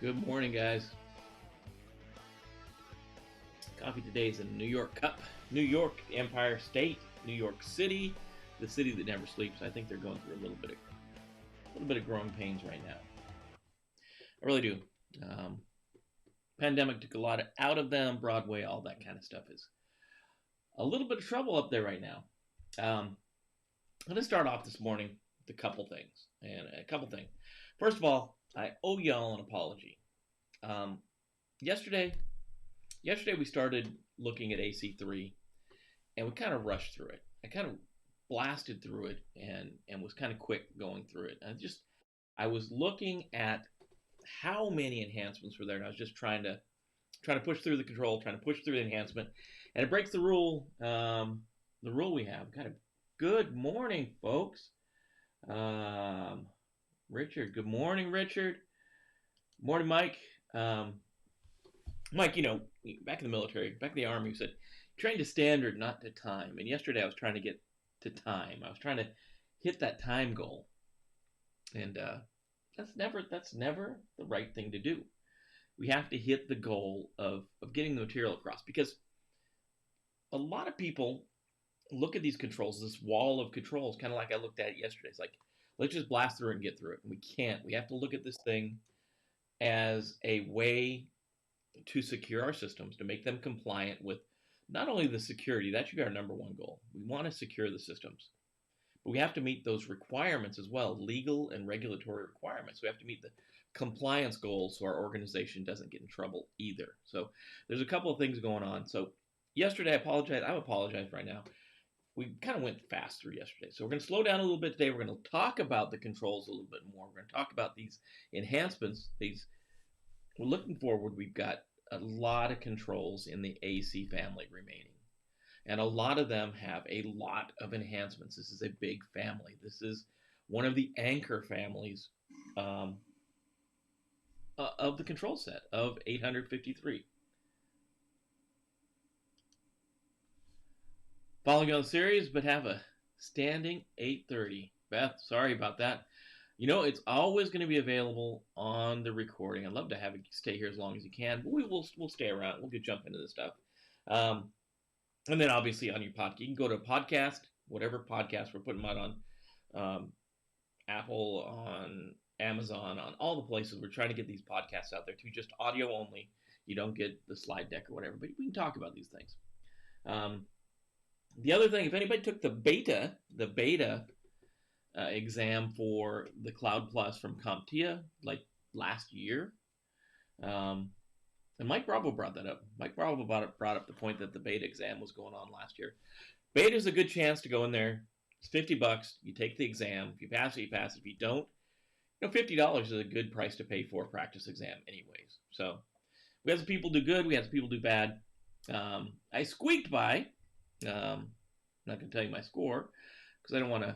Good morning, guys. Coffee today is in New York Cup, New York, Empire State, New York City, the city that never sleeps. I think they're going through a little bit of growing pains right now. I really do. Pandemic took a lot out of them. Broadway, all that kind of stuff is a little bit of trouble up there right now. I'm going to start off this morning with a couple things. First of all, I owe y'all an apology. Yesterday we started looking at AC3, and we kind of rushed through it. I kind of blasted through it and was kind of quick going through it. I was looking at how many enhancements were there, and I was just trying to push through the control, trying to push through the enhancement, and it breaks the rule. The rule we have. Kind of good morning, folks. Richard, good morning, Richard. Morning, Mike. Mike, back in the military, back in the Army, you said, train to standard, not to time. And yesterday I was trying to get to time. I was trying to hit that time goal. And that's never the right thing to do. We have to hit the goal of getting the material across, because a lot of people look at these controls, this wall of controls, kind of like I looked at it yesterday. It's like, let's just blast through it and get through it. And we can't. We have to look at this thing as a way to secure our systems, to make them compliant with not only the security, that should be our number one goal. We want to secure the systems, but we have to meet those requirements as well, legal and regulatory requirements. We have to meet the compliance goals so our organization doesn't get in trouble either. So there's a couple of things going on. So yesterday, I apologize. I'm apologizing right now. We kind of went fast through yesterday. So we're going to slow down a little bit today. We're going to talk about the controls a little bit more. We're going to talk about these enhancements. We're looking forward. We've got a lot of controls in the AC family remaining, and a lot of them have a lot of enhancements. This is a big family. This is one of the anchor families of the control set of 853. Following on the series, but have a standing 8:30. Beth, sorry about that. It's always going to be available on the recording. I'd love to have you stay here as long as you can, but we'll stay around. We'll jump into this stuff. And then obviously on your podcast, you can go to podcast, whatever podcast we're putting them out on, Apple, on Amazon, on all the places. We're trying to get these podcasts out there to just audio only. You don't get the slide deck or whatever, but we can talk about these things. The other thing, if anybody took the beta exam for the Cloud Plus from CompTIA like last year, and Mike Bravo brought that up. Mike Bravo brought up the point that the beta exam was going on last year. Beta is a good chance to go in there. It's $50. You take the exam. If you pass it, you pass it. If you don't, $50 is a good price to pay for a practice exam anyways. So we have some people do good. We have some people do bad. I squeaked by. I'm not going to tell you my score because I don't want to,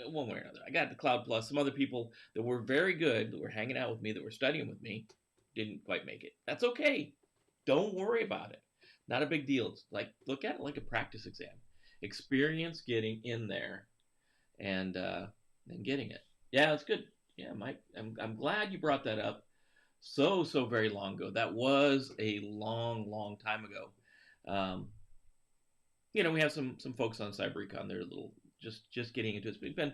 one way or another. I got the Cloud Plus. Some other people that were very good, that were hanging out with me, that were studying with me, didn't quite make it. That's okay. Don't worry about it. Not a big deal. It's like, look at it like a practice exam. Experience getting in there and getting it. Yeah, that's good. Yeah, Mike, I'm glad you brought that up. So very long ago. That was a long time ago. We have some folks on Cyber-Recon. They're a little just getting into it. We've been,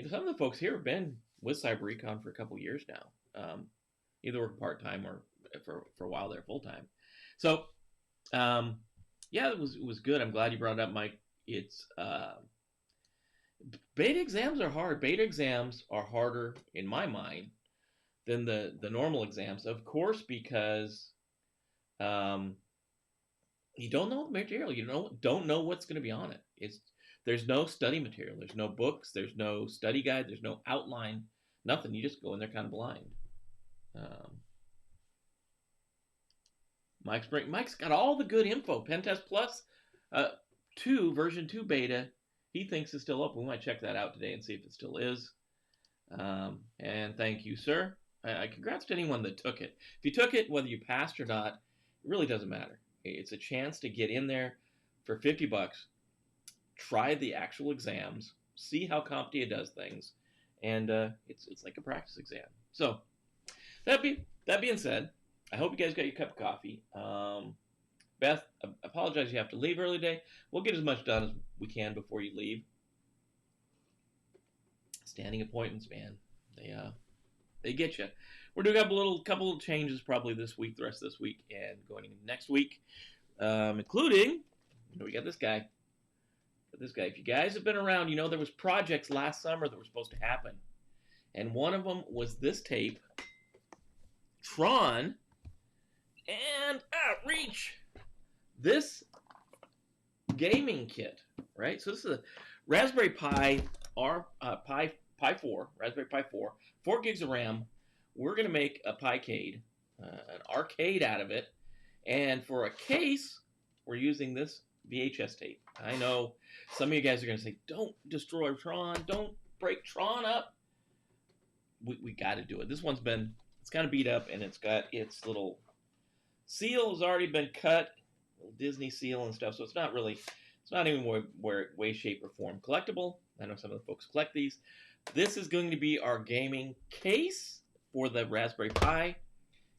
some of the folks here have been with Cyber-Recon for a couple years now. Either work part-time or for a while they're full-time. So, it was good. I'm glad you brought it up, Mike. It's beta exams are hard. Beta exams are harder in my mind than the normal exams, of course, because you don't know the material. You don't know what's going to be on it. There's no study material. There's no books. There's no study guide. There's no outline. Nothing. You just go in there kind of blind. Mike's got all the good info. Pentest Plus 2, version 2 beta, he thinks is still open. We might check that out today and see if it still is. And thank you, sir. Congrats to anyone that took it. If you took it, whether you passed or not, it really doesn't matter. It's a chance to get in there for $50. Try the actual exams, see how CompTIA does things, and it's like a practice exam. So That being said, I hope you guys got your cup of coffee. Beth, I apologize you have to leave early today. We'll get as much done as we can before you leave. Standing appointments, man, they get you. We're doing a couple of changes probably this week, the rest of this week, and going into next week, including we got this guy. If you guys have been around, you know there was projects last summer that were supposed to happen, and one of them was this tape, Tron, and Reach. This gaming kit, right? So this is a Raspberry Pi Pi 4, Raspberry Pi 4, 4 gigs of RAM. We're gonna make a Picade, an arcade out of it, and for a case, we're using this VHS tape. I know some of you guys are gonna say, "Don't destroy Tron, don't break Tron up." We got to do it. This one's it's kind of beat up, and it's got its little seal has already been cut, little Disney seal and stuff. So it's not even way, shape, or form collectible. I know some of the folks collect these. This is going to be our gaming case for the Raspberry Pi.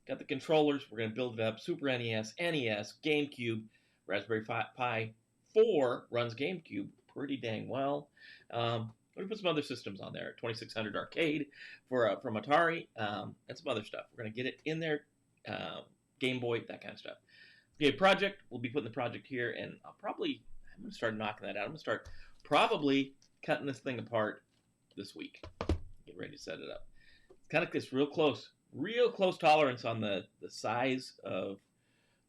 Got the controllers. We're going to build it up. Super NES, NES, GameCube. Raspberry Pi 4 runs GameCube pretty dang well. We're going to put some other systems on there. 2600 Arcade from Atari, and some other stuff. We're going to get it in there. Game Boy, that kind of stuff. Okay, project. We'll be putting the project here, and I'm going to start knocking that out. I'm going to start probably cutting this thing apart this week. Get ready to set it up. It's kind of this real close tolerance on the size of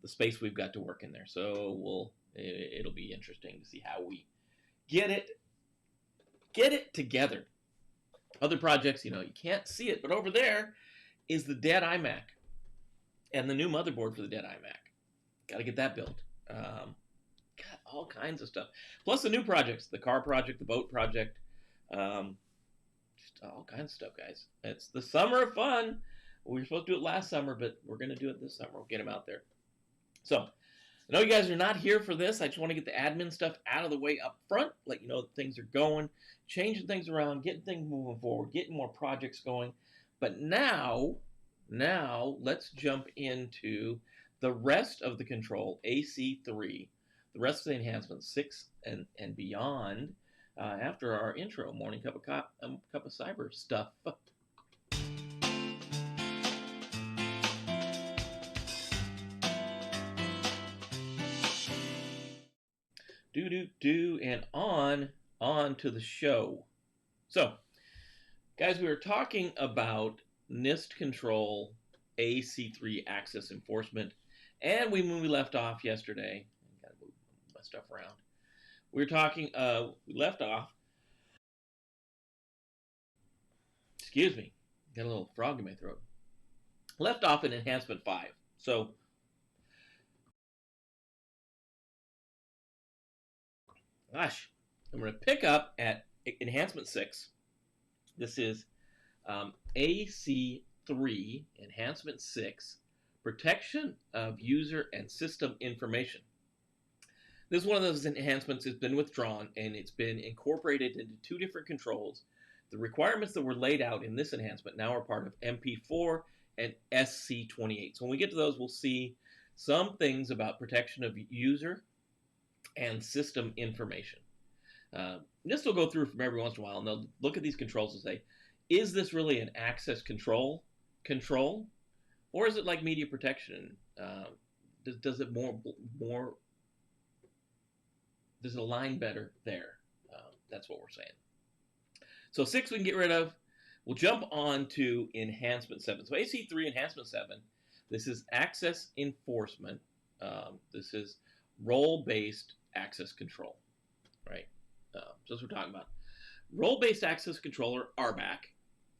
the space we've got to work in there. So it'll be interesting to see how we get it together. Other projects, you can't see it, but over there is the dead iMac and the new motherboard for the dead iMac. Got to get that built. Got all kinds of stuff. Plus the new projects, the car project, the boat project, just all kinds of stuff, guys. It's the summer of fun. We were supposed to do it last summer, but we're going to do it this summer. We'll get them out there. So I know you guys are not here for this. I just want to get the admin stuff out of the way up front, let you know that things are going, changing things around, getting things moving forward, getting more projects going. But now let's jump into the rest of the control, AC3, the rest of the enhancements, 6 and beyond, after our intro, morning cup of cyber stuff. And on to the show. So, guys, we were talking about NIST control, AC3 access enforcement, and when we left off yesterday, I gotta move my stuff around. We were talking, we left off, excuse me, got a little frog in my throat. Left off in enhancement 5. So, gosh, I'm going to pick up at enhancement 6. This is AC3 Enhancement 6, Protection of User and System Information. This is one of those enhancements that's been withdrawn, and it's been incorporated into 2 different controls. The requirements that were laid out in this enhancement now are part of MP4 and SC28. So when we get to those, we'll see some things about protection of user and system information. NIST will go through from every once in a while, and they'll look at these controls and say, is this really an access control, or is it like media protection? Does it does it align better there? That's what we're saying. So 6 we can get rid of. We'll jump on to Enhancement 7. So AC3 Enhancement 7, this is access enforcement. This is role-based access control, right? So that's what we're talking about. Role-based access controller, RBAC,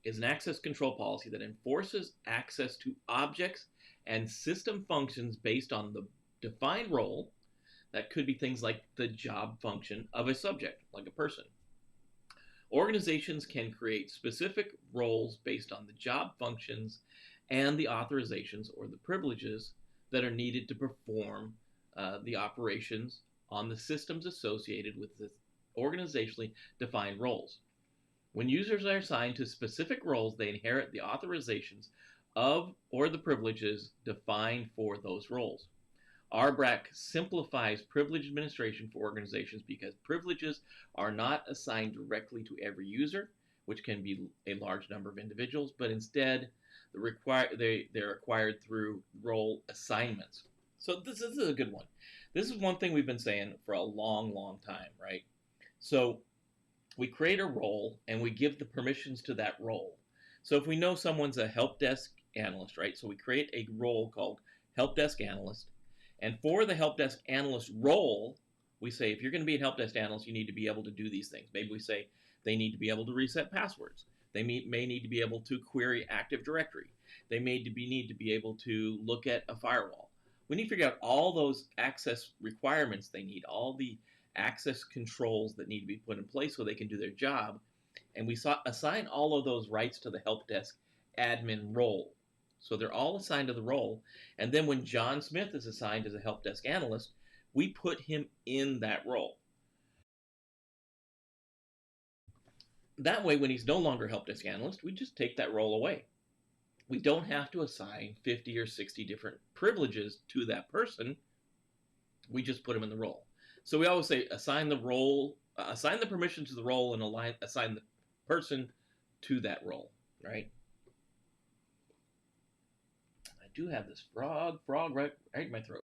is an access control policy that enforces access to objects and system functions based on the defined role. That could be things like the job function of a subject, like a person. Organizations can create specific roles based on the job functions and the authorizations or the privileges that are needed to perform the operations on the systems associated with the organizationally defined roles. When users are assigned to specific roles, they inherit the authorizations of or the privileges defined for those roles. RBRAC simplifies privilege administration for organizations because privileges are not assigned directly to every user, which can be a large number of individuals, but instead they're acquired through role assignments. So this is a good one. This is one thing we've been saying for a long, long time, right? So we create a role and we give the permissions to that role. So if we know someone's a help desk analyst, right? So we create a role called help desk analyst. And for the help desk analyst role, we say if you're going to be a help desk analyst, you need to be able to do these things. Maybe we say they need to be able to reset passwords. They may need to be able to query Active Directory. They need to be able to look at a firewall. We need to figure out all those access requirements they need, all the access controls that need to be put in place so they can do their job. And we assign all of those rights to the help desk admin role. So they're all assigned to the role. And then when John Smith is assigned as a help desk analyst, we put him in that role. That way, when he's no longer help desk analyst, we just take that role away. We don't have to assign 50 or 60 different privileges to that person. We just put him in the role. So we always say assign the role, assign the permission to the role, and assign the person to that role, right? I do have this frog right in my throat.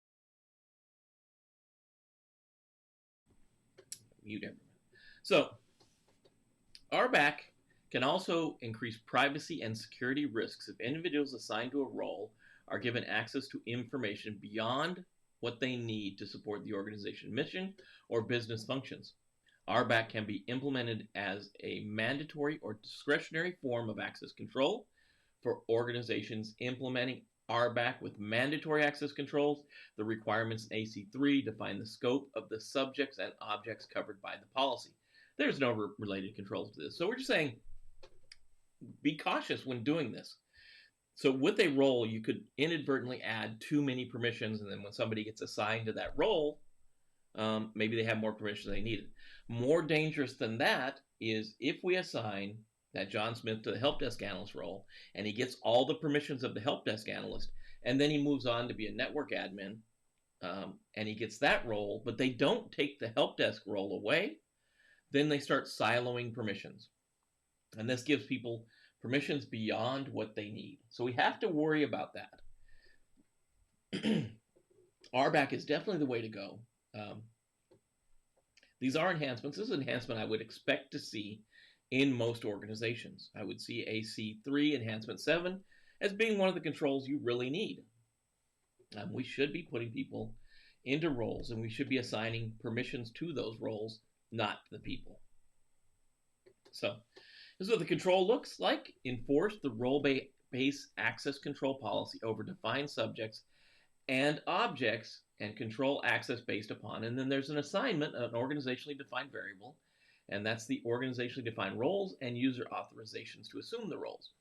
Mute everyone. So RBAC can also increase privacy and security risks if individuals assigned to a role are given access to information beyond what they need to support the organization mission or business functions. RBAC can be implemented as a mandatory or discretionary form of access control for organizations implementing RBAC with mandatory access controls. The requirements in AC3 define the scope of the subjects and objects covered by the policy. There's no related controls to this. So we're just saying, be cautious when doing this. So with a role, you could inadvertently add too many permissions, and then when somebody gets assigned to that role, maybe they have more permissions than they needed. More dangerous than that is if we assign that John Smith to the help desk analyst role, and he gets all the permissions of the help desk analyst, and then he moves on to be a network admin, and he gets that role, but they don't take the help desk role away, then they start siloing permissions. And this gives people permissions beyond what they need. So we have to worry about that. RBAC is definitely the way to go. These are enhancements. This is an enhancement I would expect to see in most organizations. I would see AC3 Enhancement 7 as being one of the controls you really need. We should be putting people into roles, and we should be assigning permissions to those roles, not the people. So this is what the control looks like. Enforce the role-based access control policy over defined subjects and objects and control access based upon. And then there's an assignment, an organizationally defined variable, and that's the organizationally defined roles and user authorizations to assume the roles.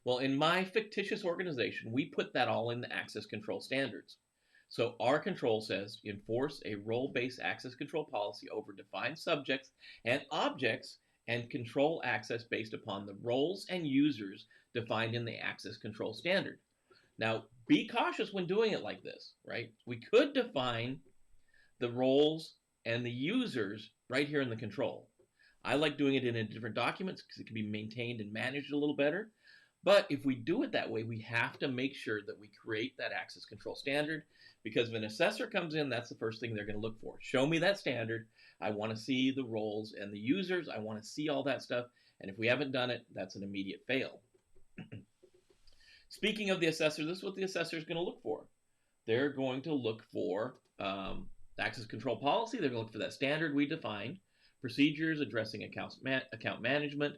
Well, in my fictitious organization, we put that all in the access control standards. So our control says enforce a role-based access control policy over defined subjects and objects and control access based upon the roles and users defined in the access control standard. Now, be cautious when doing it like this, right? We could define the roles and the users right here in the control. I like doing it in a different documents because it can be maintained and managed a little better. But if we do it that way, we have to make sure that we create that access control standard, because if an assessor comes in, that's the first thing they're going to look for. Show me that standard. I want to see the roles and the users. I want to see all that stuff. And if we haven't done it, that's an immediate fail. Speaking of the assessor, this is what the assessor is going to look for. They're going to look for the access control policy. They're going to look for that standard we defined, procedures addressing account management,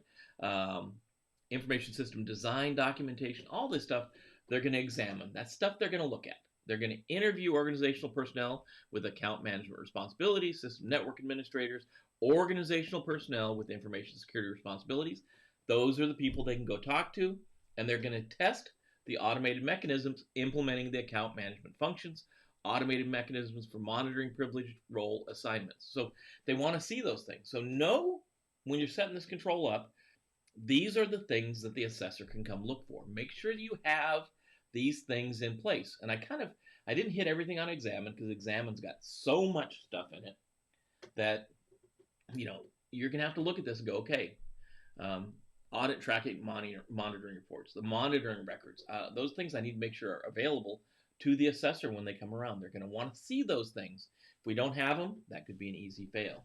information system design documentation, all this stuff they're going to examine. That's stuff they're going to look at. They're going to interview organizational personnel with account management responsibilities, system network administrators, organizational personnel with information security responsibilities. Those are the people they can go talk to, and they're going to test the automated mechanisms implementing the account management functions, automated mechanisms for monitoring privileged role assignments. So they want to see those things. So know when you're setting this control up, These are the things that the assessor can come look for. Make sure that you have these things in place. And I didn't hit everything on Examine because Examine's got so much stuff in it that, you're going to have to look at this and go, okay, audit tracking monitoring reports, the monitoring records, those things I need to make sure are available to the assessor when they come around. They're going to want to see those things. If we don't have them, that could be an easy fail.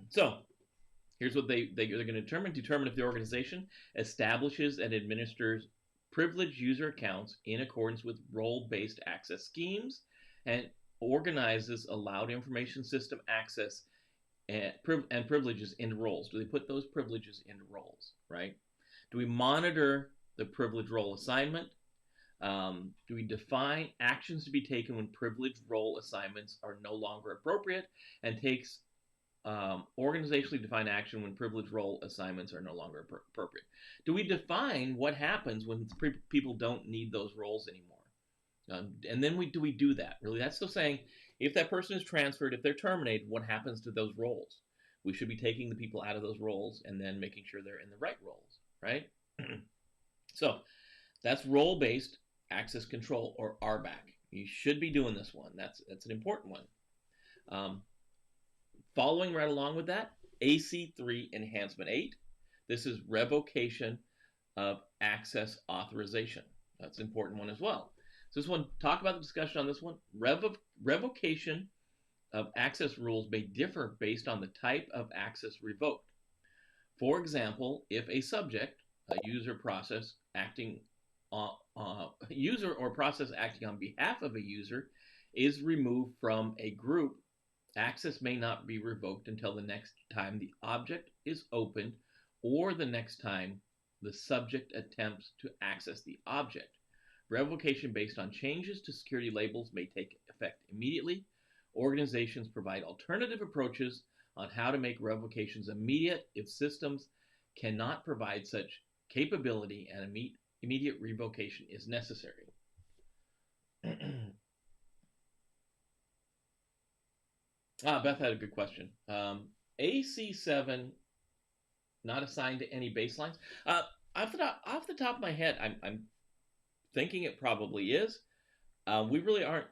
So here's what they're going to determine if the organization establishes and administers privileged user accounts in accordance with role-based access schemes and organizes allowed information system access and privileges into roles. Do they put those privileges into roles, right? Do we monitor the privilege role assignment? Do we define actions to be taken when privileged role assignments are no longer appropriate, and takes organizationally defined action when privileged role assignments are no longer appropriate? Do we define what happens when people don't need those roles anymore? And then do we do that? Really, that's still saying if that person is transferred, if they're terminated, what happens to those roles? We should be taking the people out of those roles and then making sure they're in the right roles, right? So that's role-based access control, or RBAC. You should be doing this one. That's an important one. Following right along with that, AC3 Enhancement 8. This is revocation of access authorization. That's an important one as well. So this one, talk about the discussion on this one. Revocation of access rules may differ based on the type of access revoked. For example, if a subject, a user process acting user or process acting on behalf of a user is removed from a group, access may not be revoked until the next time the object is opened or the next time the subject attempts to access the object. Revocation based on changes to security labels may take effect immediately. Organizations provide alternative approaches on how to make revocations immediate if systems cannot provide such capability, and immediate revocation is necessary. Beth had a good question. AC7 not assigned to any baselines. Off the top of my head, I'm thinking it probably is. We really aren't.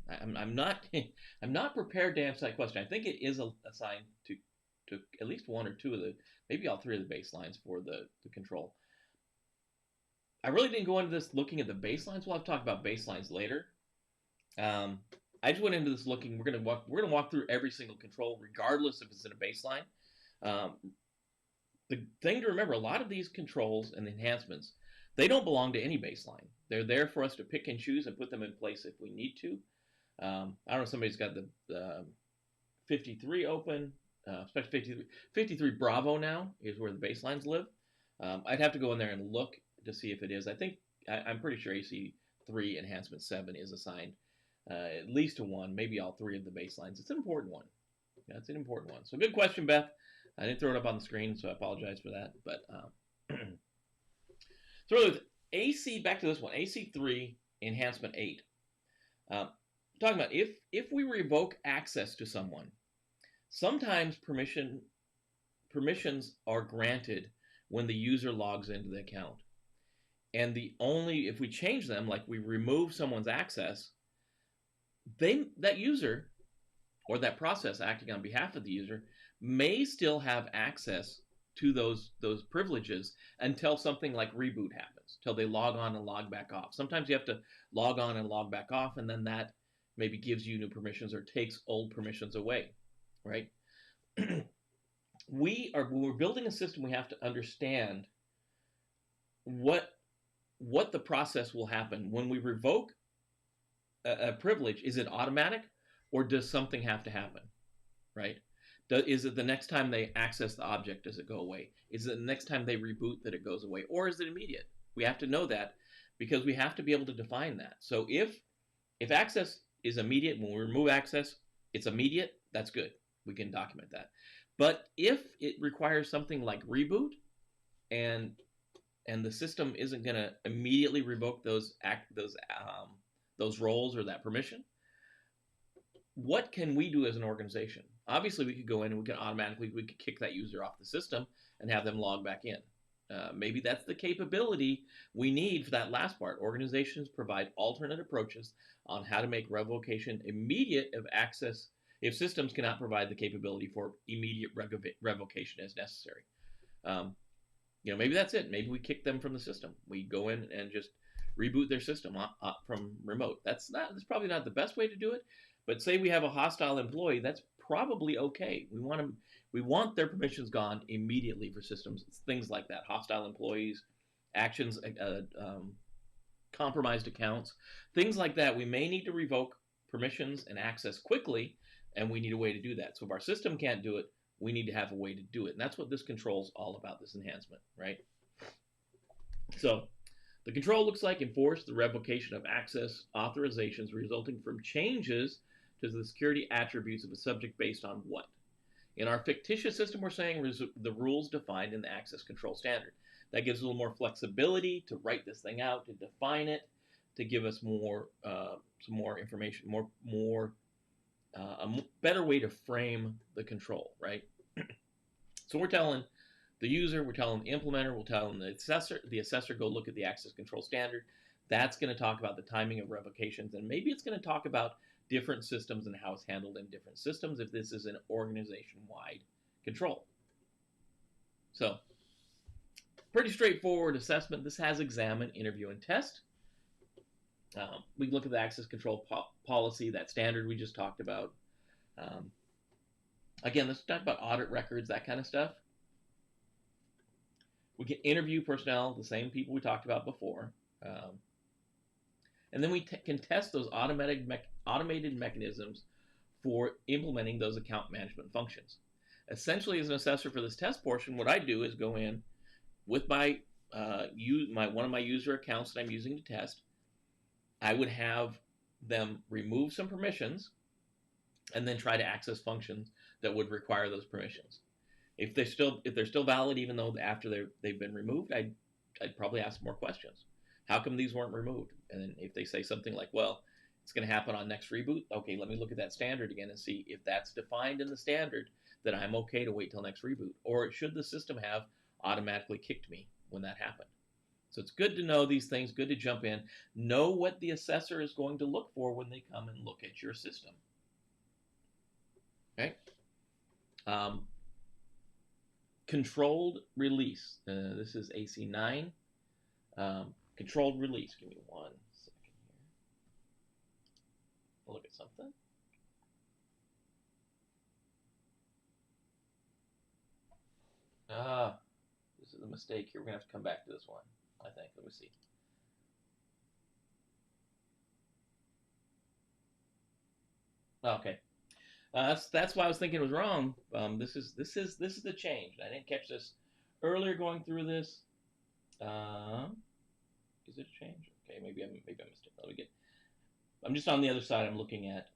I'm not prepared to answer that question. I think it is assigned to at least one or two of the, maybe all three of the baselines for the control. I really didn't go into this looking at the baselines. We'll have to talk about baselines later. I just went into this looking. We're gonna walk through every single control, regardless if it's in a baseline. The thing to remember: a lot of these controls and enhancements, they don't belong to any baseline. They're there for us to pick and choose and put them in place if we need to. I don't know if somebody's got the 53 open, especially 53 Bravo now is where the baselines live. I'd have to go in there and look to see if it is. I'm pretty sure AC3 Enhancement 7 is assigned at least to one, maybe all three of the baselines. It's an important one. Yeah, it's an important one. So good question, Beth. I didn't throw it up on the screen, so I apologize for that. But so really, with AC, back to this one, AC3 Enhancement 8. Talking about if we revoke access to someone, sometimes permissions are granted when the user logs into the account. And if we change them, like we remove someone's access, that user or that process acting on behalf of the user may still have access to those privileges until something like reboot happens, till they log on and log back off. Sometimes you have to log on and log back off, and then that maybe gives you new permissions or takes old permissions away, right? When we're building a system, we have to understand what the process will happen when we revoke a privilege. Is it automatic, or does something have to happen, right? Is it the next time they access the object, does it go away? Is it the next time they reboot that it goes away, or is it immediate? We have to know that because we have to be able to define that. So if access is immediate, when we remove access, it's immediate, that's good. We can document that. But if it requires something like reboot and the system isn't going to immediately revoke those roles or that permission, what can we do as an organization? Obviously, we could go in and we could kick that user off the system and have them log back in. Maybe that's the capability we need for that last part. Organizations provide alternate approaches on how to make revocation immediate of access if systems cannot provide the capability for immediate revocation as necessary. Maybe that's it. Maybe we kick them from the system. We go in and just reboot their system from remote. That's probably not the best way to do it. But say we have a hostile employee, that's probably okay. We want their permissions gone immediately for systems. It's things like that. Hostile employees, actions, compromised accounts, things like that. We may need to revoke permissions and access quickly, and we need a way to do that. So if our system can't do it, we need to have a way to do it. And that's what this control is all about, this enhancement, right? So the control looks like enforce the revocation of access authorizations resulting from changes to the security attributes of a subject based on what? In our fictitious system, we're saying the rules defined in the access control standard. That gives a little more flexibility to write this thing out, to define it, to give us some more information, a better way to frame the control, right? So we're telling the user, we're telling the implementer, we're telling the assessor go look at the access control standard. That's going to talk about the timing of revocations, and maybe it's going to talk about different systems and how it's handled in different systems if this is an organization-wide control. So, pretty straightforward assessment. This has examine, interview, and test. We can look at the access control policy, that standard we just talked about. Again, let's talk about audit records, that kind of stuff. We can interview personnel, the same people we talked about before. And then we can test those automated mechanisms for implementing those account management functions. Essentially, as an assessor for this test portion, what I do is go in with one of my user accounts that I'm using to test. I would have them remove some permissions and then try to access functions that would require those permissions. If they're still valid, even though after they've been removed, I'd probably ask more questions. How come these weren't removed? And then if they say something like, well, it's going to happen on next reboot, okay, let me look at that standard again and see if that's defined in the standard that I'm okay to wait till next reboot. Or should the system have automatically kicked me when that happened? So it's good to know these things, good to jump in, know what the assessor is going to look for when they come and look at your system. Okay? Controlled release. This is AC9. Controlled release. Give me 1 second here. I'll look at something. This is a mistake here. We're going to have to come back to this one, I think. Let me see. Okay. That's why I was thinking it was wrong. This is the change. I didn't catch this earlier going through this. Is it a change? Okay, maybe I missed it. Let me get. I'm just on the other side. I'm looking at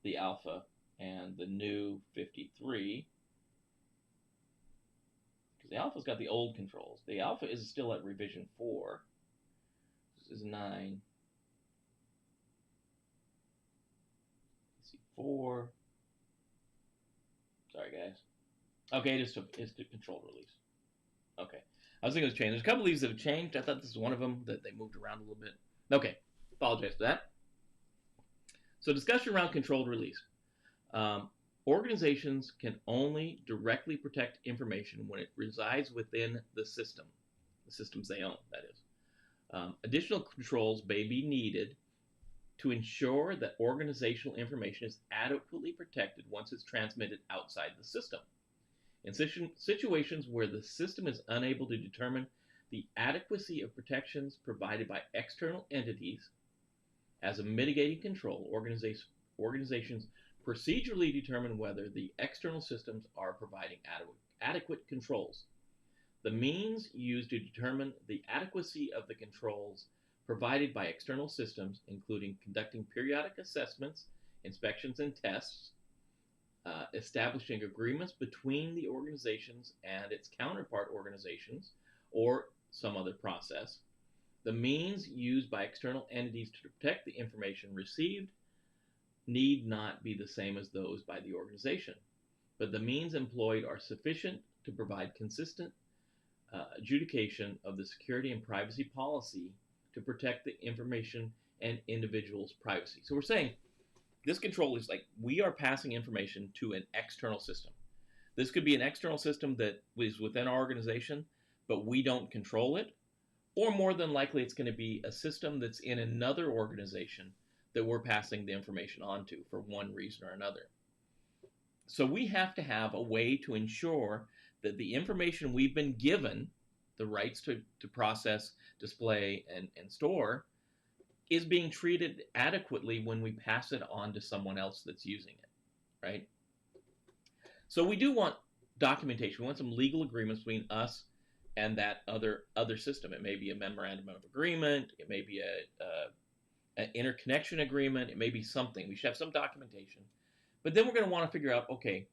the alpha and the new 53. Because the alpha's got the old controls. The alpha is still at revision 4. This is 9. AC4. Sorry, guys. Okay, it's to control release. Okay. I was thinking it was changed. There's a couple of these that have changed. I thought this was one of them that they moved around a little bit. Okay. Apologize for that. So discussion around controlled release. Organizations can only directly protect information when it resides within the system. The systems they own, that is. Additional controls may be needed to ensure that organizational information is adequately protected once it's transmitted outside the system. In situations where the system is unable to determine the adequacy of protections provided by external entities as a mitigating control, organizations procedurally determine whether the external systems are providing adequate controls. The means used to determine the adequacy of the controls provided by external systems, including conducting periodic assessments, inspections, and tests, establishing agreements between the organizations and its counterpart organizations, or some other process, the means used by external entities to protect the information received, need not be the same as those by the organization, but the means employed are sufficient to provide consistent adjudication of the security and privacy policy to protect the information and individuals' privacy. So we're saying this control is like we are passing information to an external system. This could be an external system that is within our organization, but we don't control it. Or more than likely, it's going to be a system that's in another organization that we're passing the information on to for one reason or another. So we have to have a way to ensure that the information we've been given, the rights to process, display, and store, is being treated adequately when we pass it on to someone else that's using it, right? So we do want documentation. We want some legal agreements between us and that other system. It may be a memorandum of agreement. It may be an interconnection agreement. It may be something. We should have some documentation. But then we're going to want to figure out, okay,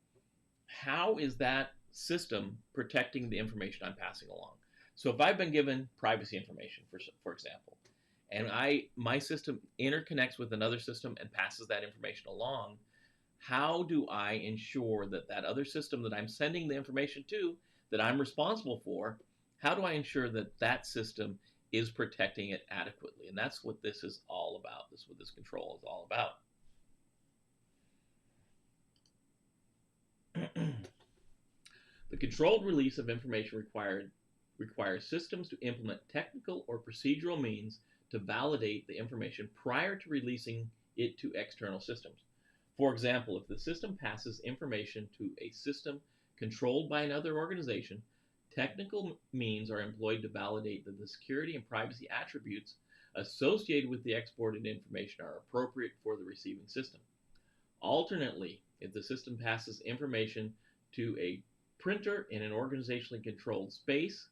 how is that system protecting the information I'm passing along? So if I've been given privacy information, for example, and my system interconnects with another system and passes that information along, how do I ensure that that other system that I'm sending the information to, that I'm responsible for, how do I ensure that that system is protecting it adequately? And that's what this is all about. This is what this control is all about. The controlled release of information requires systems to implement technical or procedural means to validate the information prior to releasing it to external systems. For example, if the system passes information to a system controlled by another organization, technical means are employed to validate that the security and privacy attributes associated with the exported information are appropriate for the receiving system. Alternately, if the system passes information to a printer in an organizationally controlled space,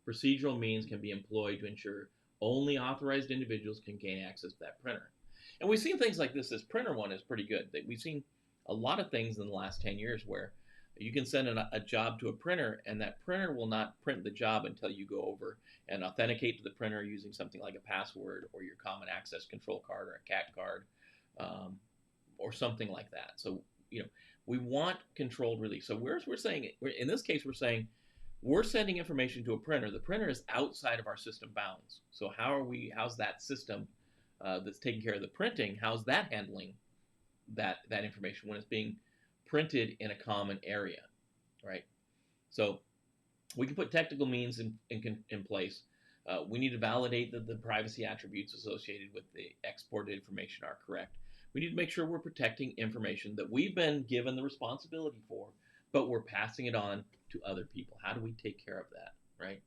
procedural means can be employed to ensure only authorized individuals can gain access to that printer. And we've seen things like this. This printer one is pretty good. We've seen a lot of things in the last 10 years where you can send a job to a printer, and that printer will not print the job until you go over and authenticate to the printer using something like a password or your common access control card or a CAT card or something like that. So, we want controlled release. So we're saying, in this case, we're saying we're sending information to a printer. The printer is outside of our system bounds. So how's that system that's taking care of the printing, how's that handling that information when it's being printed in a common area, right? So we can put technical means in place. We need to validate that the privacy attributes associated with the exported information are correct. We need to make sure we're protecting information that we've been given the responsibility for, but we're passing it on to other people. How do we take care of that, right?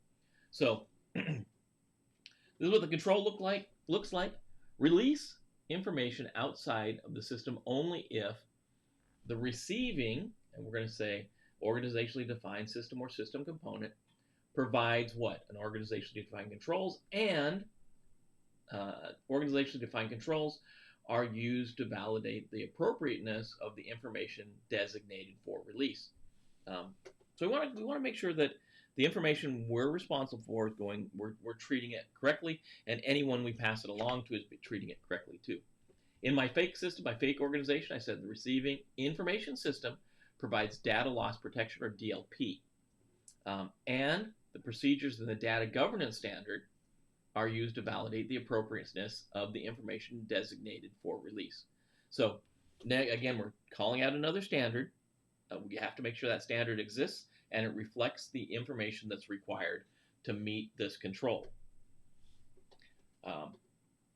So this is what the control looks like. Release information outside of the system only if the receiving, and we're going to say organizationally defined system or system component, provides what? An organizationally defined controls, and organizationally defined controls are used to validate the appropriateness of the information designated for release. So we want to make sure that the information we're responsible for is we're treating it correctly, and anyone we pass it along to is treating it correctly too. In my fake system, my fake organization, I said the receiving information system provides data loss protection, or DLP, and the procedures in the data governance standard are used to validate the appropriateness of the information designated for release. So again, we're calling out another standard. We have to make sure that standard exists and it reflects the information that's required to meet this control.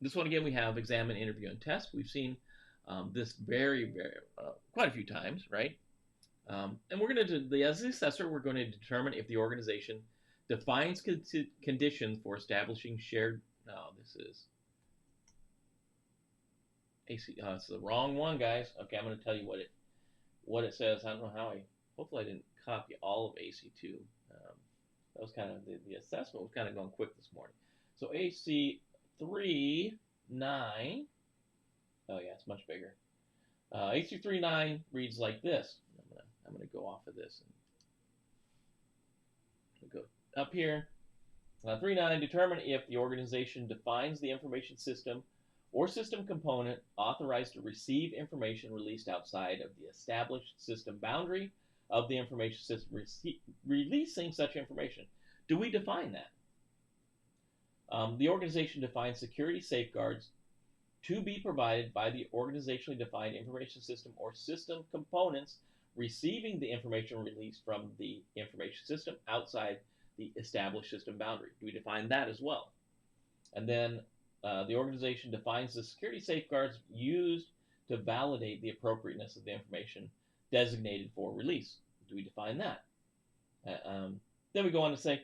This one, again, we have examine, interview, and test. We've seen this very quite a few times, right? And we're going to, as the assessor, we're going to determine if the organization defines conditions for establishing shared. No, this is AC. It's the wrong one, guys. Okay, I'm going to tell you what it says. I don't know how hopefully I didn't copy all of AC2. That was kind of the assessment was kind of going quick this morning. So AC3 9. Oh yeah, it's much bigger. AC3 9 reads like this. I'm gonna go off of this and go up here. 3.9, determine if the organization defines the information system or system component authorized to receive information released outside of the established system boundary of the information system releasing such information. Do we define that? The organization defines security safeguards to be provided by the organizationally defined information system or system components receiving the information released from the information system outside the established system boundary. Do we define that as well? And then the organization defines the security safeguards used to validate the appropriateness of the information designated for release. Do we define that? Then we go on to say,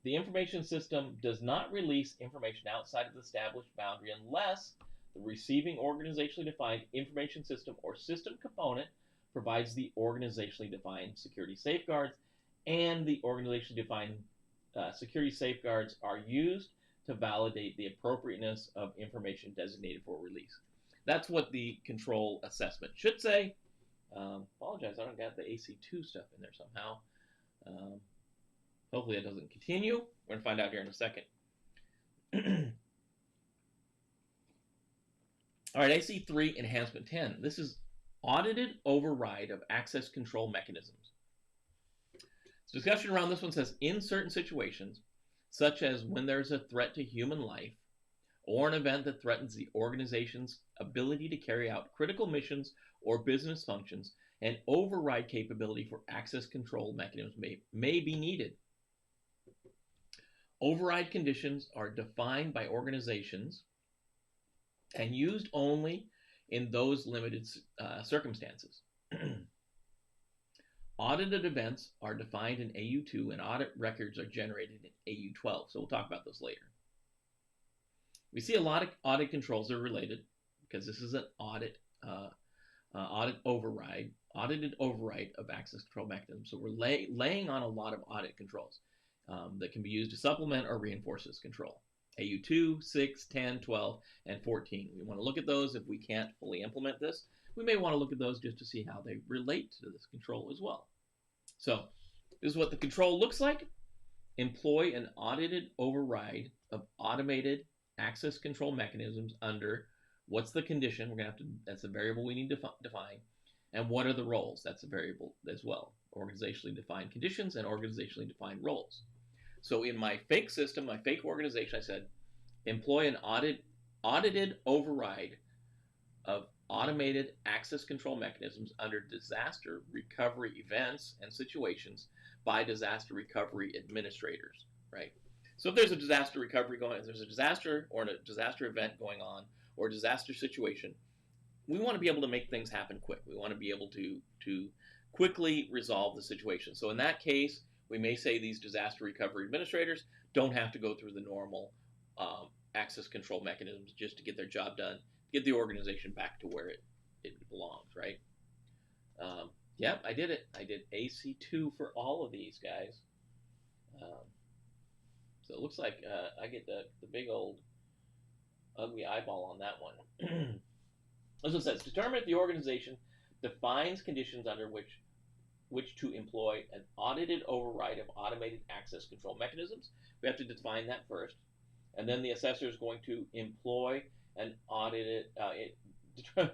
the information system does not release information outside of the established boundary unless the receiving organizationally defined information system or system component provides the organizationally defined security safeguards, and the organizationally defined security safeguards are used to validate the appropriateness of information designated for release. That's what the control assessment should say. Apologize, I don't got the AC2 stuff in there somehow. Hopefully it doesn't continue. We're going to find out here in a second. All right, AC3 Enhancement 10. This is Audited Override of Access Control Mechanisms. So discussion around this one says, in certain situations, such as when there's a threat to human life or an event that threatens the organization's ability to carry out critical missions or business functions, an override capability for access control mechanisms may be needed. Override conditions are defined by organizations and used only in those limited circumstances. Audited events are defined in AU2 and audit records are generated in AU12. So we'll talk about those later. We see a lot of audit controls are related because this is an audited override of access control mechanisms. So we're laying on a lot of audit controls that can be used to supplement or reinforce this control. AU2, 6, 10, 12, and 14. We want to look at those if we can't fully implement this. We may want to look at those just to see how they relate to this control as well. So this is what the control looks like. Employ an audited override of automated access control mechanisms under what's the condition. We're going to have to, that's a variable we need to define. And what are the roles? That's a variable as well. Organizationally defined conditions and organizationally defined roles. So in my fake system, my fake organization, I said, employ an audited override of automated access control mechanisms under disaster recovery events and situations by disaster recovery administrators, right? So if there's a disaster recovery going, if there's a disaster or a disaster event going on or a disaster situation, we want to be able to make things happen quick. We want to be able to quickly resolve the situation. So in that case, we may say these disaster recovery administrators don't have to go through the normal access control mechanisms just to get their job done, get the organization back to where it belongs, right? Yep, I did it. I did AC2 for all of these guys. So it looks like I get the big old ugly eyeball on that one. As it says, determine if the organization defines conditions under which to employ an audited override of automated access control mechanisms. We have to define that first. And then the assessor is going to employ an audited,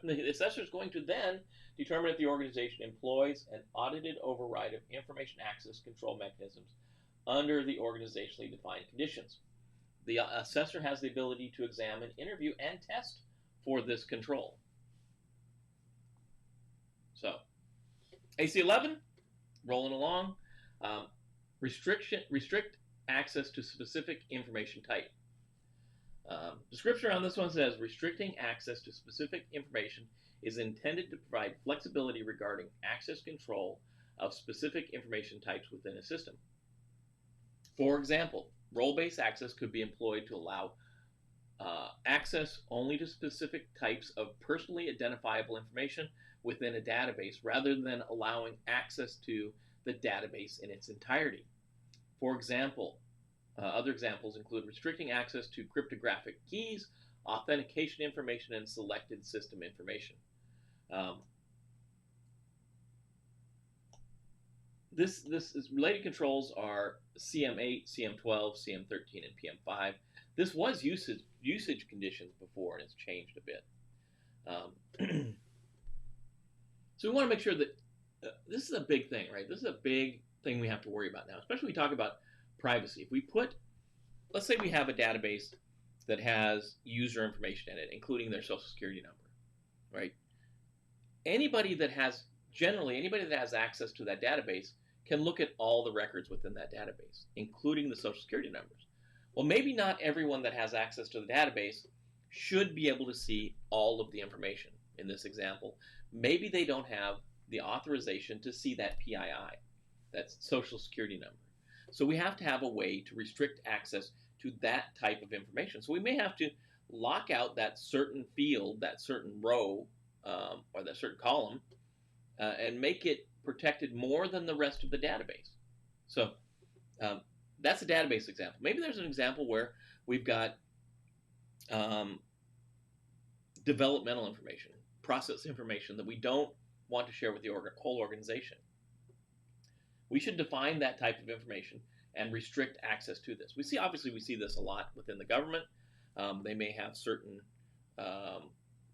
the assessor is going to then determine if the organization employs an audited override of information access control mechanisms under the organizationally defined conditions. The assessor has the ability to examine, interview, and test for this control. So, AC11, rolling along. Restrict access to specific information type. Description on this one says, restricting access to specific information is intended to provide flexibility regarding access control of specific information types within a system. For example, role-based access could be employed to allow access only to specific types of personally identifiable information within a database rather than allowing access to the database in its entirety. For example, other examples include restricting access to cryptographic keys, authentication information, and selected system information. This is related controls are CM8, CM12, CM13, and PM5. This was usage conditions before, and it's changed a bit. So we want to make sure that this is a big thing, right? This is a big thing we have to worry about now, especially when we talk about privacy. If we put, let's say we have a database that has user information in it, including their social security number, right? Anybody that has access to that database can look at all the records within that database, including the social security numbers. Well, maybe not everyone that has access to the database should be able to see all of the information. In this example, maybe they don't have the authorization to see that PII, that's social security number. So we have to have a way to restrict access to that type of information. So we may have to lock out that certain field, that certain row, or that certain column, and make it protected more than the rest of the database. So that's a database example. Maybe there's an example where we've got developmental information, process information that we don't want to share with the whole organization. We should define that type of information and restrict access to this. Obviously we see this a lot within the government. They may have certain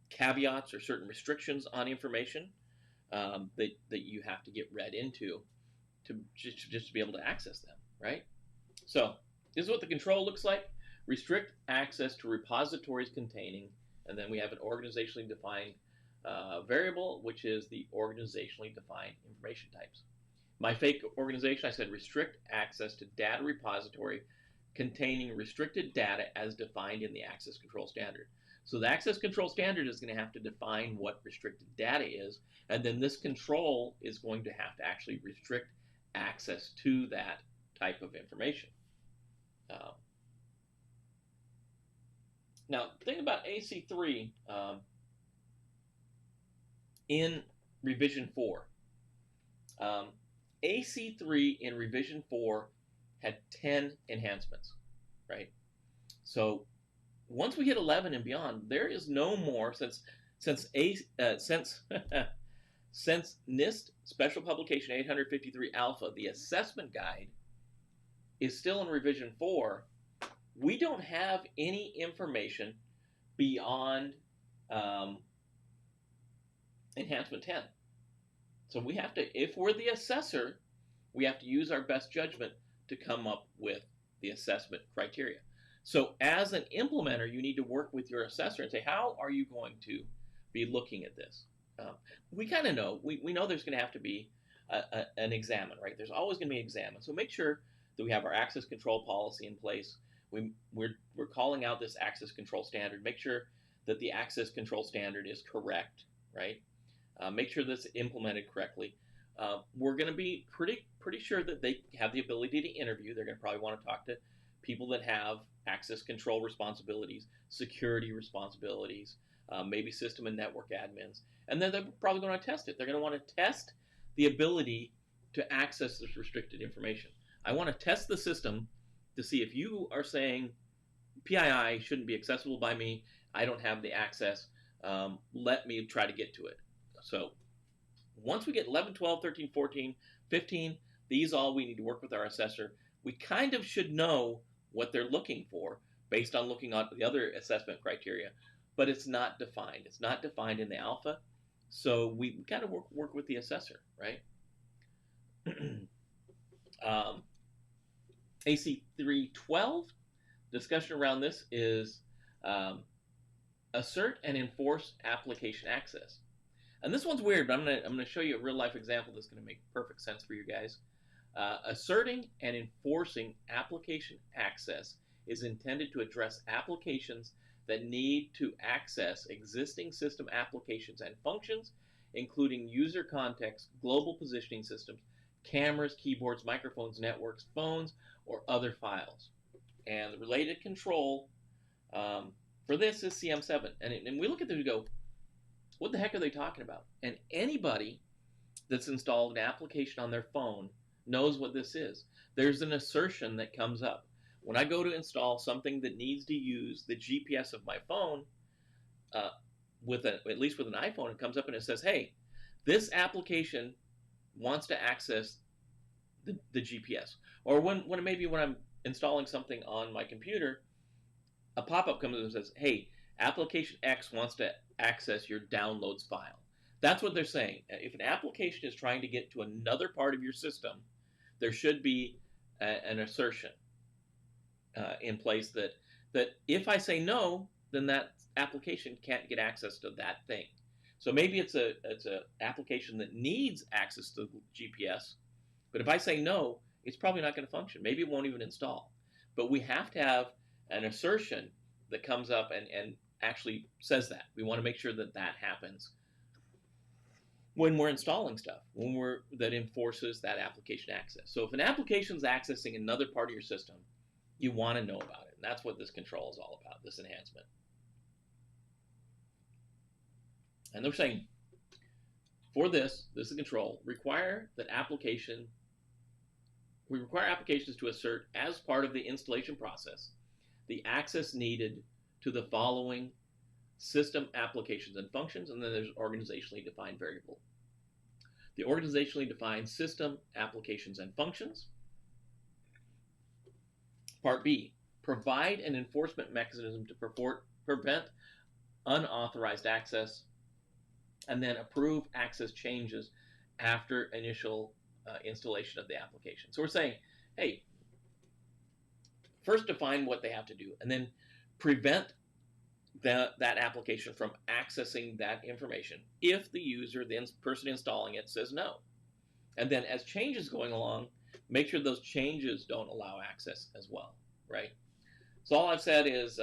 caveats or certain restrictions on information that you have to get read into to just to be able to access them, right? So this is what the control looks like. Restrict access to repositories containing, and then we have an organizationally defined variable, which is the organizationally defined information types. My fake organization, I said restrict access to data repository containing restricted data as defined in the access control standard. So the access control standard is going to have to define what restricted data is, and then this control is going to have to actually restrict access to that type of information. Now, the thing about AC3 in revision 4. AC3 in revision 4 had 10 enhancements, right? So once we hit 11 and beyond, there is no more since NIST Special Publication 853 Alpha, the assessment guide, is still in revision 4. We don't have any information beyond enhancement 10. So we have to, if we're the assessor, we have to use our best judgment to come up with the assessment criteria. So as an implementer, you need to work with your assessor and say, how are you going to be looking at this? We kind of know. We know there's going to have to be an examine, right? There's always going to be an examine. So make sure that we have our access control policy in place. We're calling out this access control standard. Make sure that the access control standard is correct, right? Make sure that's implemented correctly. We're going to be pretty sure that they have the ability to interview. They're going to probably want to talk to people that have access control responsibilities, security responsibilities, maybe system and network admins. And then they're probably going to test it. They're going to want to test the ability to access this restricted information. I want to test the system to see if you are saying PII shouldn't be accessible by me, I don't have the access, let me try to get to it. So once we get 11, 12, 13, 14, 15, these all we need to work with our assessor. We kind of should know what they're looking for based on looking at the other assessment criteria, but it's not defined. It's not defined in the alpha, so we got to work with the assessor, right? AC312, discussion around this is assert and enforce application access. And this one's weird, but I'm gonna show you a real life example that's gonna make perfect sense for you guys. Asserting and enforcing application access is intended to address applications that need to access existing system applications and functions, including user context, global positioning systems, cameras, keyboards, microphones, networks, phones, or other files. And the related control for this is CM7. And we look at this and go, what the heck are they talking about? And anybody that's installed an application on their phone knows what this is. There's an assertion that comes up. When I go to install something that needs to use the GPS of my phone, at least with an iPhone, it comes up and it says, hey, this application wants to access the GPS. Or when I'm installing something on my computer, a pop-up comes in and says, hey, application X wants to access your downloads file. That's what they're saying. If an application is trying to get to another part of your system, there should be an assertion in place that if I say no, then that application can't get access to that thing. So maybe it's a application that needs access to GPS, but if I say no, it's probably not going to function. Maybe it won't even install. But we have to have an assertion that comes up and actually says that. We want to make sure that that happens when we're installing stuff, that enforces that application access. So if an application is accessing another part of your system, you want to know about it. And that's what this control is all about, this enhancement. And they're saying, for this is a control, we require applications to assert as part of the installation process the access needed to the following system applications and functions, and then there's organizationally defined variable. The organizationally defined system applications and functions. Part B, provide an enforcement mechanism to prevent unauthorized access, and then approve access changes after initial installation of the application. So we're saying, hey, first define what they have to do, and then prevent that application from accessing that information if the user, the person installing it, says no. And then as changes going along, make sure those changes don't allow access as well, right? So all I've said is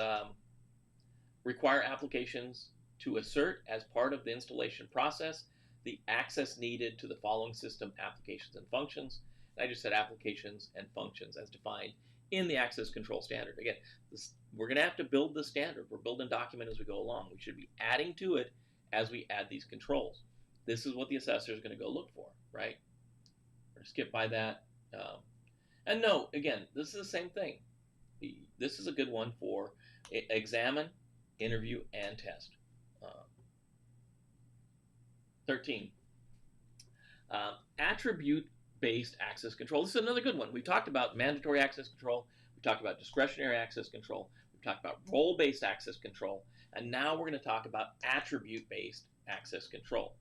require applications to assert as part of the installation process the access needed to the following system applications and functions. And I just said applications and functions as defined in the access control standard. Again, we're going to have to build the standard. We're building a document as we go along. We should be adding to it as we add these controls. This is what the assessor is going to go look for, right? We're going to skip by that. And no, again, this is the same thing. This is a good one for examine, interview, and test. 13. Attribute-based access control. This is another good one. We talked about mandatory access control. We talked about discretionary access control. We talked about role-based access control. And now we're going to talk about attribute-based access control.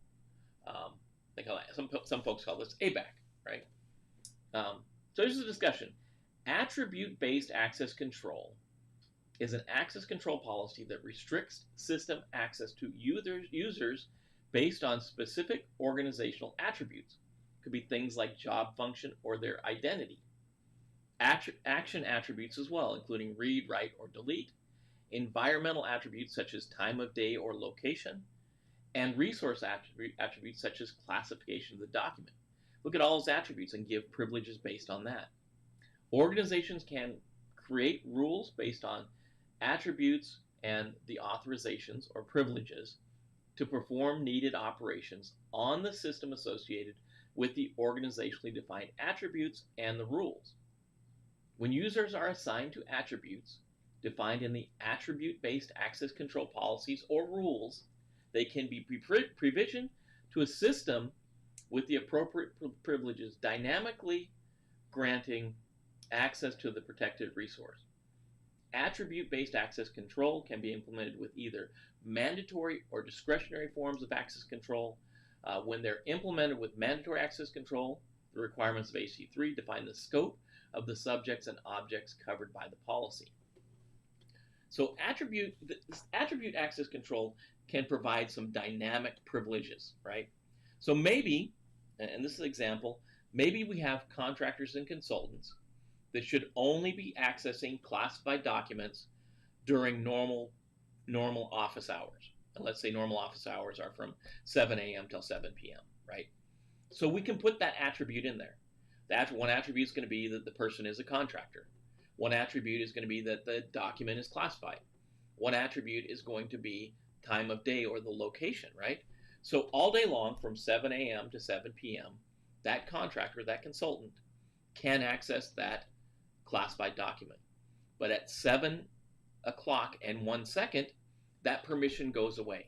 They call that, some folks call this ABAC, right? So here's a discussion. Attribute-based access control is an access control policy that restricts system access to users based on specific organizational attributes. It could be things like job function or their identity. Action attributes as well, including read, write, or delete. Environmental attributes such as time of day or location. And resource attributes such as classification of the document. Look at all those attributes and give privileges based on that. Organizations can create rules based on attributes and the authorizations or privileges to perform needed operations on the system associated with the organizationally defined attributes and the rules. When users are assigned to attributes defined in the attribute-based access control policies or rules, they can be provisioned to a system with the appropriate privileges, dynamically granting access to the protected resource. Attribute-based access control can be implemented with either mandatory or discretionary forms of access control. When they're implemented with mandatory access control, the requirements of AC3 define the scope of the subjects and objects covered by the policy. So attribute access control can provide some dynamic privileges, right? So maybe, and this is an example, maybe we have contractors and consultants that should only be accessing classified documents during normal office hours. And let's say normal office hours are from 7 a.m. till 7 p.m., right? So we can put that attribute in there. One attribute is going to be that the person is a contractor. One attribute is going to be that the document is classified. One attribute is going to be time of day or the location, right? So all day long from 7 a.m. to 7 p.m., that contractor, that consultant, can access that classified document. But at 7 o'clock and 1 second, that permission goes away.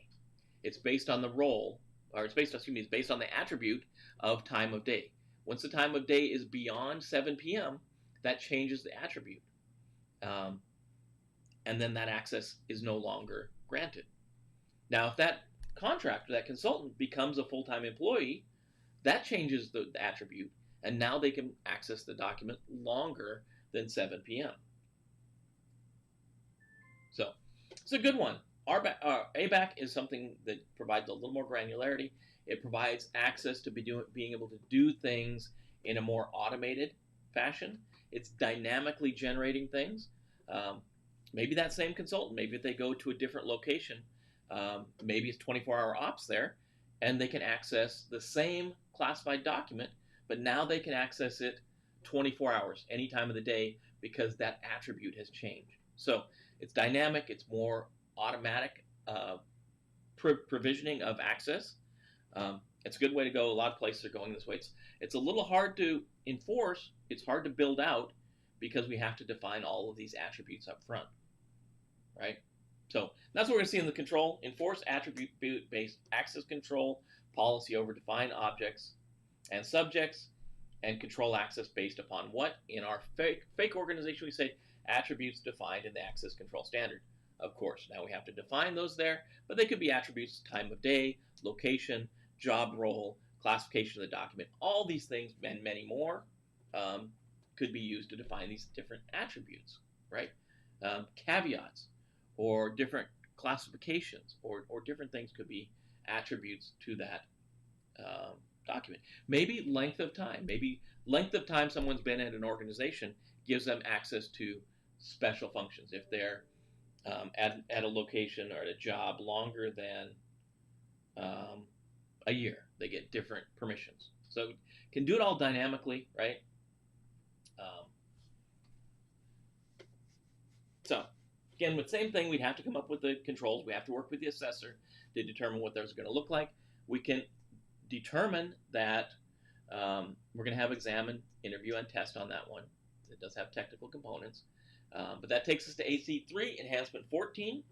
It's based on the role, or it's based on the attribute of time of day. Once the time of day is beyond 7 p.m., that changes the attribute. and then that access is no longer granted. Now, if that contractor, that consultant, becomes a full-time employee, that changes the attribute, and now they can access the document longer than 7 p.m. So it's a good one. ABAC is something that provides a little more granularity. It provides access to being able to do things in a more automated fashion. It's dynamically generating things. Maybe that same consultant, maybe if they go to a different location, maybe it's 24-hour ops there, and they can access the same classified document, but now they can access it 24 hours, any time of the day, because that attribute has changed. So it's dynamic, it's more automatic provisioning of access. It's a good way to go. A lot of places are going this way. It's a little hard to enforce. It's hard to build out because we have to define all of these attributes up front, right? So that's what we're going to see in the control. Enforce attribute-based access control policy over defined objects and subjects, and control access based upon what? In our fake organization, we say attributes defined in the access control standard. Of course, now we have to define those there, but they could be attributes: time of day, location, job role, classification of the document. All these things and many more could be used to define these different attributes, right? Caveats or different classifications or different things could be attributes to that document. Maybe length of time. Maybe length of time someone's been at an organization gives them access to special functions. If they're at a location or at a job longer than a year, they get different permissions. So can do it all dynamically, right? So again, with the same thing, we'd have to come up with the controls. We have to work with the assessor to determine what those are going to look like. We can determine that we're going to have examine, interview, and test on that one. It does have technical components. But that takes us to AC3 Enhancement 14,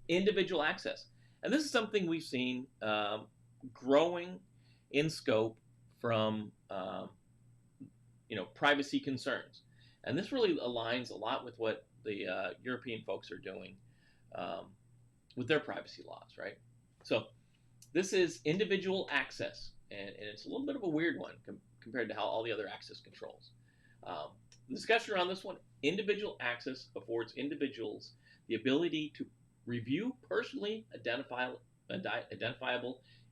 individual access. And this is something we've seen growing in scope from privacy concerns. And this really aligns a lot with what the European folks are doing with their privacy laws, right? So this is individual access, and it's a little bit of a weird one compared to how all the other access controls. The discussion around this one: individual access affords individuals the ability to review personally identifiable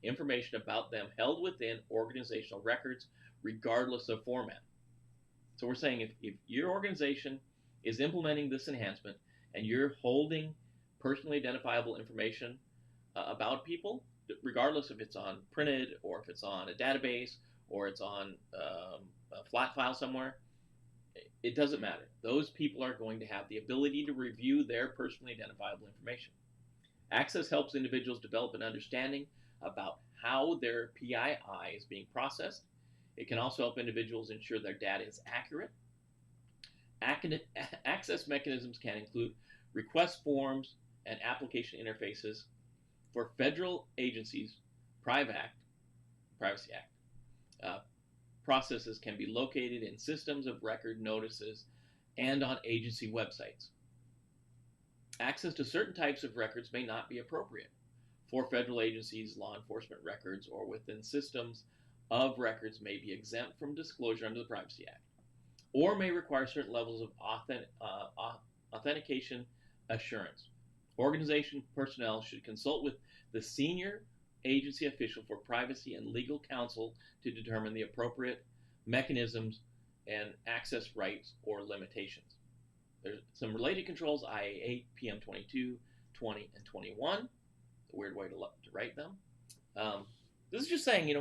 information about them held within organizational records, regardless of format. So we're saying if your organization is implementing this enhancement and you're holding personally identifiable information about people, regardless if it's on printed or if it's on a database or it's on a flat file somewhere, it doesn't matter. Those people are going to have the ability to review their personally identifiable information. Access helps individuals develop an understanding about how their PII is being processed. It can also help individuals ensure their data is accurate. Access mechanisms can include request forms and application interfaces for federal agencies. Privacy Act processes can be located in systems of record notices and on agency websites. Access to certain types of records may not be appropriate for federal agencies, law enforcement records, or within systems of records may be exempt from disclosure under the Privacy Act, or may require certain levels of authentication assurance. Organization personnel should consult with the senior agency official for privacy and legal counsel to determine the appropriate mechanisms and access rights or limitations. There's some related controls: IA 8, PM 22, 20, and 21. It's a weird way to write them. This is just saying,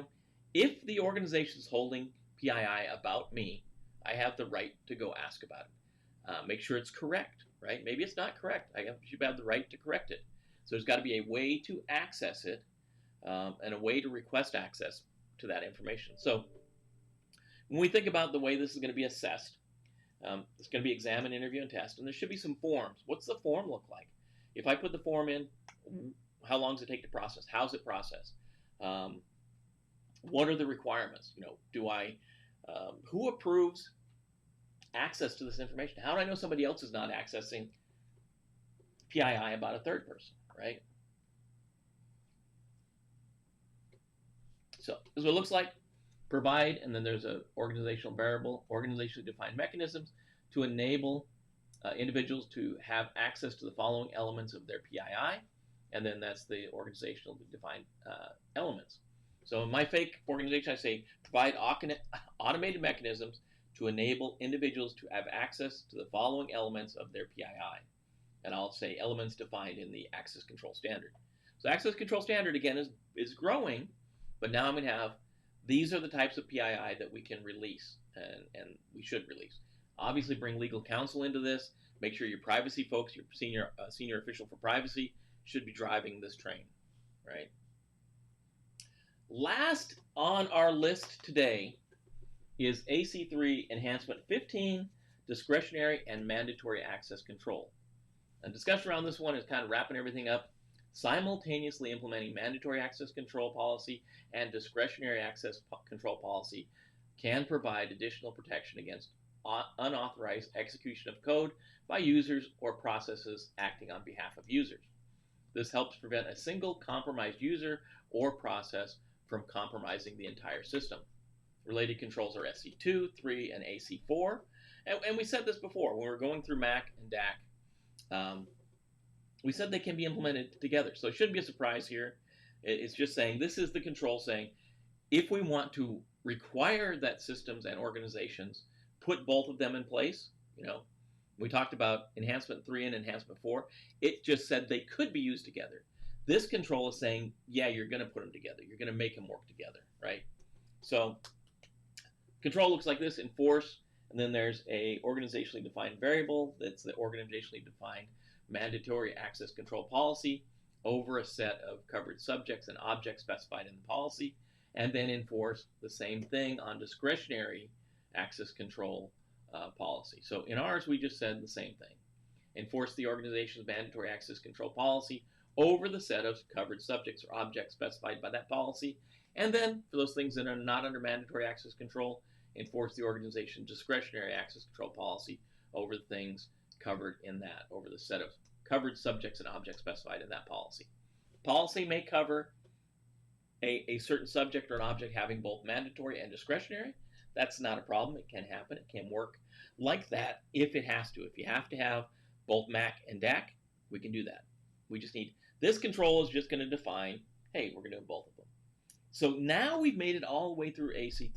if the organization is holding PII about me, I have the right to go ask about it. Make sure it's correct, right? Maybe it's not correct. I should have the right to correct it. So there's got to be a way to access it and a way to request access to that information. So when we think about the way this is going to be assessed, it's going to be examine, interview, and test, and there should be some forms. What's the form look like? If I put the form in, how long does it take to process? How's it processed? What are the requirements? Who approves access to this information? How do I know somebody else is not accessing PII about a third person, right? So this is what it looks like. Provide, and then there's a organizational variable, organizationally defined mechanisms to enable individuals to have access to the following elements of their PII, and then that's the organizationally defined elements. So in my fake organization, I say provide automated mechanisms to enable individuals to have access to the following elements of their PII. And I'll say elements defined in the access control standard. So access control standard, again, is growing, but now I'm going to have, these are the types of PII that we can release, and we should release. Obviously, bring legal counsel into this. Make sure your privacy folks, your senior official for privacy, should be driving this train, right? Last on our list today is AC3 Enhancement 15, Discretionary and Mandatory Access Control. And discussion around this one is kind of wrapping everything up. Simultaneously implementing mandatory access control policy and discretionary access control policy can provide additional protection against unauthorized execution of code by users or processes acting on behalf of users. This helps prevent a single compromised user or process from compromising the entire system. Related controls are SC2, 3, and AC4. And we said this before when we were going through Mac and DAC. We said they can be implemented together. So it shouldn't be a surprise here. It's just saying this is the control saying if we want to require that systems and organizations put both of them in place, we talked about Enhancement 3 and Enhancement 4. It just said they could be used together. This control is saying, yeah, you're going to put them together. You're going to make them work together, right? So control looks like this, enforce, and then there's a organizationally defined variable. That's the organizationally defined mandatory access control policy over a set of covered subjects and objects specified in the policy, and then enforce the same thing on discretionary access control policy. So in ours, we just said the same thing. Enforce the organization's mandatory access control policy over the set of covered subjects or objects specified by that policy, and then for those things that are not under mandatory access control, enforce the organization's discretionary access control policy over the things covered in that, over the set of covered subjects and objects specified in that policy. Policy may cover a certain subject or an object having both mandatory and discretionary. That's not a problem. It can happen. It can work like that if it has to. If you have to have both Mac and DAC, we can do that. We just need, this control is just going to define, hey, we're going to do both of them. So now we've made it all the way through AC3.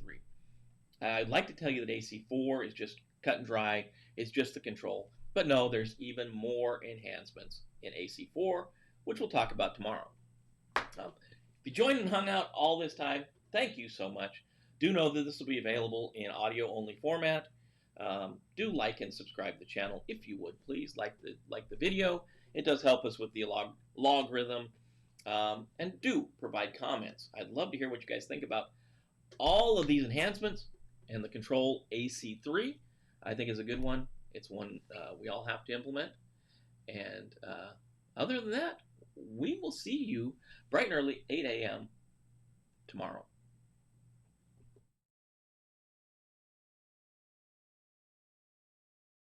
I'd like to tell you that AC4 is just cut and dry. It's just the control. But no, there's even more enhancements in AC4, which we'll talk about tomorrow. If you joined and hung out all this time, thank you so much. Do know that this will be available in audio-only format. Do like and subscribe to the channel if you would, please. Like the video. It does help us with the logarithm. And do provide comments. I'd love to hear what you guys think about all of these enhancements, and the control AC3, I think, is a good one. It's one we all have to implement. And other than that, we will see you bright and early, 8 a.m. tomorrow.